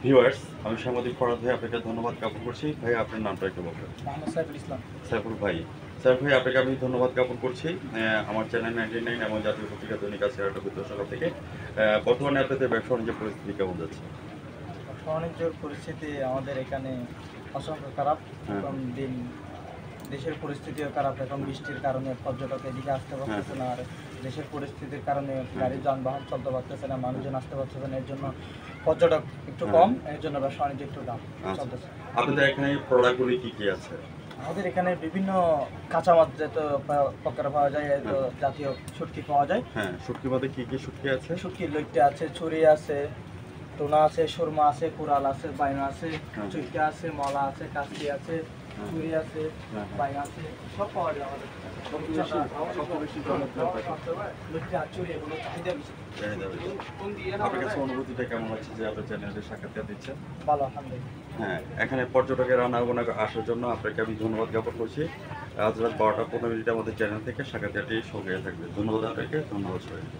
Viewers, আমি সাংবাদিক ফরহাদ ভাই আপনাকে ধন্যবাদ জ্ঞাপন করছি। ভাই আপনার নামটা একটু বলবেন। মোহাম্মদ সাইফুল ইসলাম। সাইফুল ভাই। সাইফুল ভাই আপনাকে আমি ধন্যবাদ জ্ঞাপন করছি। আমার চ্যানেল 99 এবং জাতীয় পত্রিকা দৈনিক আজকের একটা বিদ্রোহ সকাল থেকে বর্তমানে আপনাদের ব্যবসা বাণিজ্যের পরিস্থিতি কেমন যাচ্ছে? ব্যবসা বাণিজ্যের পরিস্থিতি আমাদের এখানে অসংখ্য খারাপ। এখন দিন দেশের পরিস্থিতিও খারাপ। এখন বৃষ্টির কারণে পর্যটক এদিকে আসতে পারতেছে না, আর দেশের পরিস্থিতির কারণে গাড়ি যানবাহন চলতে পারতেছে না, মানুষজন আসতে পারতেছে না। এর জন্য পর্যটক একটু কম, এর জন্য ব্যবসা বাণিজ্য একটু দাম চলতেছে। আপনাদের এখানে প্রোডাক্টগুলি কি কি আছে? আমাদের এখানে বিভিন্ন কাঁচামাল যেহেতু পকেটে পাওয়া যায়, তো জাতীয় শুটকি পাওয়া যায়। হ্যাঁ, শুটকি মধ্যে কি কি শুটকি আছে? শুটকি লইট্টে আছে, ছুরি আছে, টুনা আছে, সুরমা আছে, কুরাল আছে, বাইনা আছে, চুইকা আছে, মলা আছে, কাশি আছে, চুরি আছে, বাইনা আছে, সব পাওয়া যায় আমাদের। আপনার কাছে অনুভূতিটা কেমন হচ্ছে যে আপনার চ্যানেলে সাক্ষাৎকার দিচ্ছেন? ভালো, আলহামদুলিল্লাহ। হ্যাঁ, এখানে পর্যটকের আনাগোনা আসার জন্য আপনাকে আমি ধন্যবাদ জ্ঞাপন করছি। আজ রাত 12টা 15 মিনিটে আমাদের চ্যানেল থেকে সাক্ষাৎকারটি সঙ্গে থাকবে। ধন্যবাদ আপনাকে, ধন্যবাদ সবাইকে।